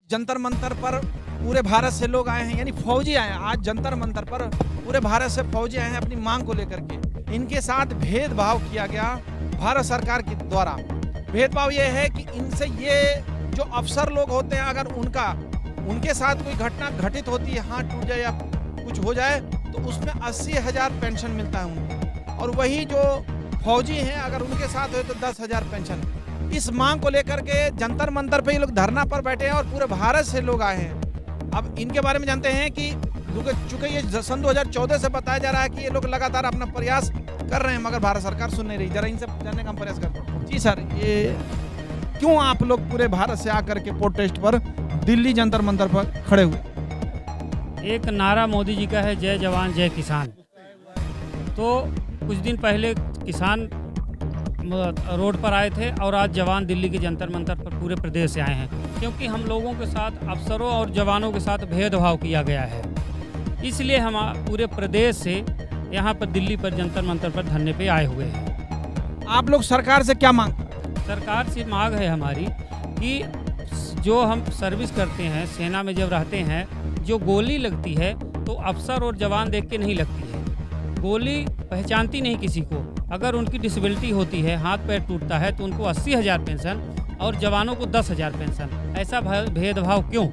जंतर मंतर पर पूरे भारत से लोग आए हैं, यानी फौजी आए हैं। आज जंतर मंतर पर पूरे भारत से फौजी आए हैं अपनी मांग को लेकर के। इनके साथ भेदभाव किया गया भारत सरकार के द्वारा। भेदभाव ये है कि इनसे ये जो अफसर लोग होते हैं, अगर उनके साथ कोई घटना घटित होती है, हाथ टूट जाए या कुछ हो जाए, तो उसमें 80,000 पेंशन मिलता है उनको। और वही जो फौजी हैं, अगर उनके साथ हो तो 10,000 पेंशन। इस मांग को लेकर के जंतर मंतर पे ये लोग धरना पर बैठे हैं और पूरे भारत से लोग आए हैं। अब इनके बारे में जानते हैं कि चूंकि ये सन 2014 से बताया जा रहा है कि ये लोग लगातार अपना प्रयास कर रहे हैं, मगर भारत सरकार सुन नहीं रही। जरा इनसे जानने का हम प्रयास करते हैं। जी सर, ये क्यों आप लोग पूरे भारत से आकर के प्रोटेस्ट पर दिल्ली जंतर मंतर पर खड़े हुए? एक नारा मोदी जी का है, जय जवान जय किसान। तो कुछ दिन पहले किसान रोड पर आए थे और आज जवान दिल्ली के जंतर मंतर पर पूरे प्रदेश से आए हैं, क्योंकि हम लोगों के साथ अफसरों और जवानों के साथ भेदभाव किया गया है। इसलिए हम पूरे प्रदेश से यहाँ पर दिल्ली पर जंतर मंतर पर धरने पे आए हुए हैं। आप लोग सरकार से क्या मांग? सरकार से मांग है हमारी कि जो हम सर्विस करते हैं, सेना में जब रहते हैं, जो गोली लगती है तो अफसर और जवान देख के नहीं लगती है। गोली पहचानती नहीं किसी को। अगर उनकी डिसेबिलिटी होती है, हाथ पैर टूटता है, तो उनको 80,000 पेंशन और जवानों को 10,000 पेंशन। ऐसा भेदभाव क्यों?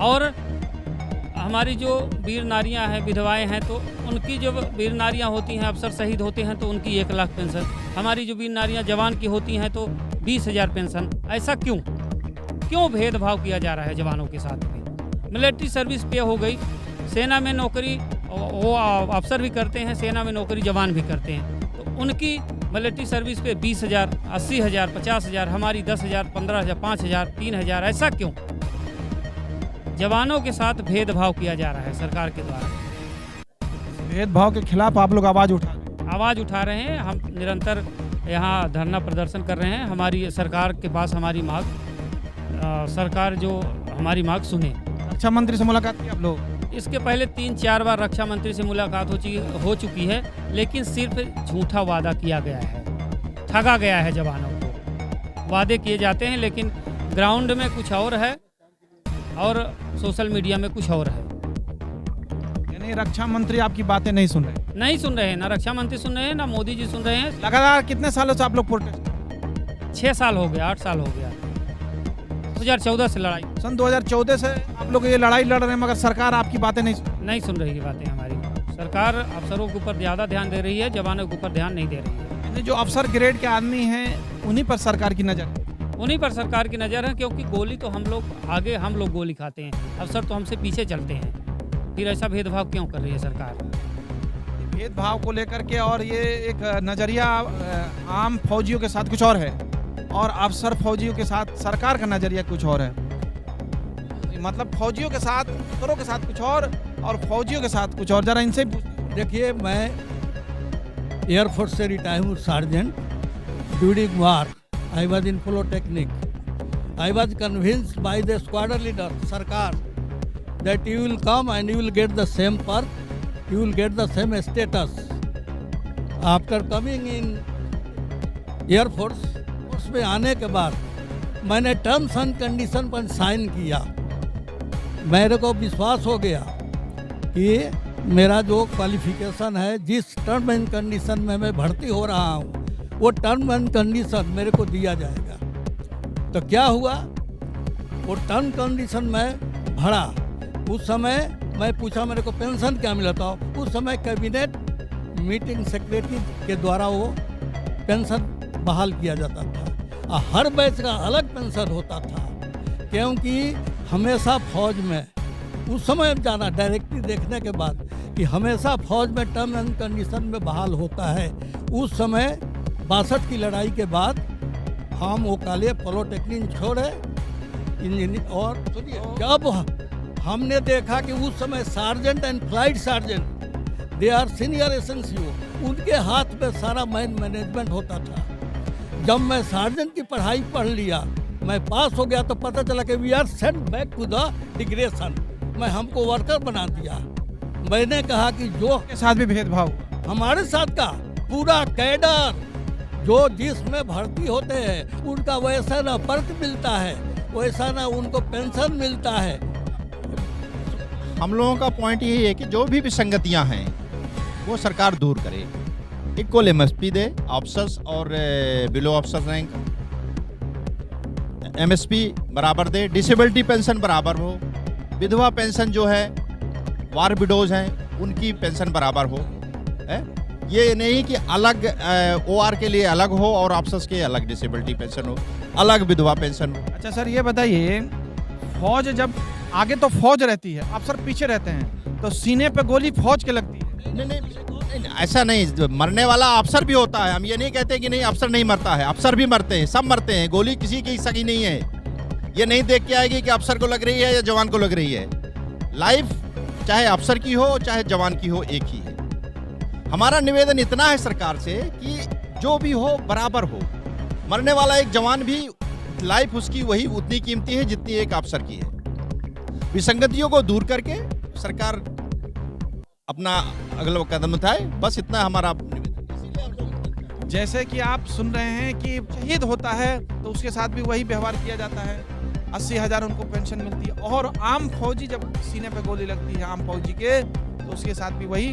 और हमारी जो वीर नारियां हैं, विधवाएं हैं, तो उनकी जो वीर नारियां होती हैं, अफसर शहीद होते हैं तो उनकी 1 लाख पेंशन। हमारी जो वीर नारियां जवान की होती हैं तो 20,000 पेंशन। ऐसा क्यों भेदभाव किया जा रहा है जवानों के साथ में? मिलिट्री सर्विस पे हो गई, सेना में नौकरी वो अफसर भी करते हैं, सेना में नौकरी जवान भी करते हैं, तो उनकी मिलिट्री सर्विस पे 20,000, 80,000, 50,000, हमारी 10,000, 15,000, 5,000, 3,000। ऐसा क्यों? जवानों के साथ भेदभाव किया जा रहा है सरकार के द्वारा। भेदभाव के खिलाफ आप लोग आवाज उठा रहे हैं। हम निरंतर यहाँ धरना प्रदर्शन कर रहे हैं। हमारी सरकार के पास हमारी मांग, सरकार जो हमारी मांग सुने। रक्षा मंत्री से मुलाकात की आप लोग? इसके पहले 3-4 बार रक्षा मंत्री से मुलाकात हो चुकी है, लेकिन सिर्फ झूठा वादा किया गया है, ठगा गया है जवानों को। वादे किए जाते हैं लेकिन ग्राउंड में कुछ और है और सोशल मीडिया में कुछ और है। यानी रक्षा मंत्री आपकी बातें नहीं सुन रहे हैं। ना रक्षा मंत्री सुन रहे हैं, ना मोदी जी सुन रहे हैं। लगातार कितने सालों से आप लोग प्रोटेस्ट? 6 साल हो गया, 8 साल हो गया। 2014 से लड़ाई। सन 2014 से आप लोग ये लड़ाई लड़ रहे हैं, मगर सरकार आपकी बातें नहीं सुन रही है। बातें हमारी सरकार अफसरों के ऊपर ज़्यादा ध्यान दे रही है, जवानों के ऊपर ध्यान नहीं दे रही है। यानी जो अफसर ग्रेड के आदमी हैं उन्हीं पर सरकार की नज़र है, क्योंकि गोली तो हम लोग गोली खाते हैं, अफसर तो हमसे पीछे चलते हैं। फिर ऐसा भेदभाव क्यों कर रही है सरकार? भेदभाव को लेकर के, और ये एक नज़रिया आम फौजियों के साथ कुछ और है और अफसर फौजियों के साथ सरकार का नज़रिया कुछ और है। मतलब फौजियों के साथ, अफसरों के साथ कुछ और फौजियों के साथ कुछ और। जरा इनसे देखिए, मैं एयरफोर्स से रिटायर हूँ, sergeant. During war I was in Polytechnic. I was convinced by the squadron leader, Sarkar, that you will come and you will get the same perk, you will get the same status. After coming in Air Force, उसमें आने के बाद मैंने terms and condition पर sign किया। मेरे को विश्वास हो गया कि मेरा जो क्वालिफिकेशन है, जिस टर्म एंड कंडीशन में मैं भर्ती हो रहा हूँ, वो टर्म एंड कंडीशन मेरे को दिया जाएगा। तो क्या हुआ, वो टर्म कंडीशन में भरा। उस समय मैं पूछा मेरे को पेंशन क्या मिलता हो। उस समय कैबिनेट मीटिंग सेक्रेटरी के द्वारा वो पेंशन बहाल किया जाता था और हर बैच का अलग पेंशन होता था, क्योंकि हमेशा फौज में उस समय जाना डायरेक्टली देखने के बाद कि हमेशा फौज में टर्म एंड कंडीशन में बहाल होता है। उस समय 62 की लड़ाई के बाद हम वकाले पॉलिटेक्निक छोड़े इंजीनियर, और सुनिए, जब हमने देखा कि उस समय sergeant and flight sergeant, they are senior SNCO, उनके हाथ में सारा मैनेजमेंट होता था। जब मैं सार्जेंट की पढ़ाई पढ़ लिया, मैं पास हो गया, तो पता चला कि we are sent back to the digression. मैं हमको वर्कर बना दिया। मैंने कहा कि जो के साथ भी भेदभाव, हमारे साथ का पूरा कैडर जो जिसमें भर्ती होते हैं उनका वैसा न पर्क मिलता है, वैसा ना उनको पेंशन मिलता है। हम लोगों का पॉइंट यही है कि जो भी विसंगतियां हैं वो सरकार दूर करे, इक्वल एमएसपी दे, ऑफिसर्स और बिलो ऑफिसर रैंक एमएसपी बराबर दे, डिसेबिलिटी पेंशन बराबर हो, विधवा पेंशन जो है वार विडोज हैं उनकी पेंशन बराबर हो, है? ये नहीं कि अलग ओआर के लिए अलग हो और ऑफिसर्स के अलग डिसेबिलिटी पेंशन हो, अलग विधवा पेंशन हो। अच्छा सर, ये बताइए, फौज जब आगे तो फौज रहती है, अफसर पीछे रहते हैं, तो सीने पे गोली फौज के लगती है। नहीं, ऐसा नहीं, मरने वाला अफसर भी होता है। हम ये नहीं कहते कि नहीं अफसर नहीं मरता है, अफसर भी मरते हैं, सब मरते हैं। गोली किसी की सगी नहीं है। ये नहीं देख के आएगी कि अफसर को लग रही है या जवान को लग रही है। लाइफ चाहे अफसर की हो चाहे जवान की हो, एक ही है। हमारा निवेदन इतना है सरकार से कि जो भी हो बराबर हो। मरने वाला एक जवान भी, लाइफ उसकी वही उतनी कीमती है जितनी एक अफसर की है। विसंगतियों को दूर करके सरकार अपना अगला कदम उठाए, बस इतना हमारा निवेदन। जैसे कि आप सुन रहे हैं कि शहीद होता है तो उसके साथ भी वही व्यवहार किया जाता है, 80,000 उनको पेंशन मिलती है, और आम फौजी जब सीने पे गोली लगती है आम फौजी के, तो उसके साथ भी वही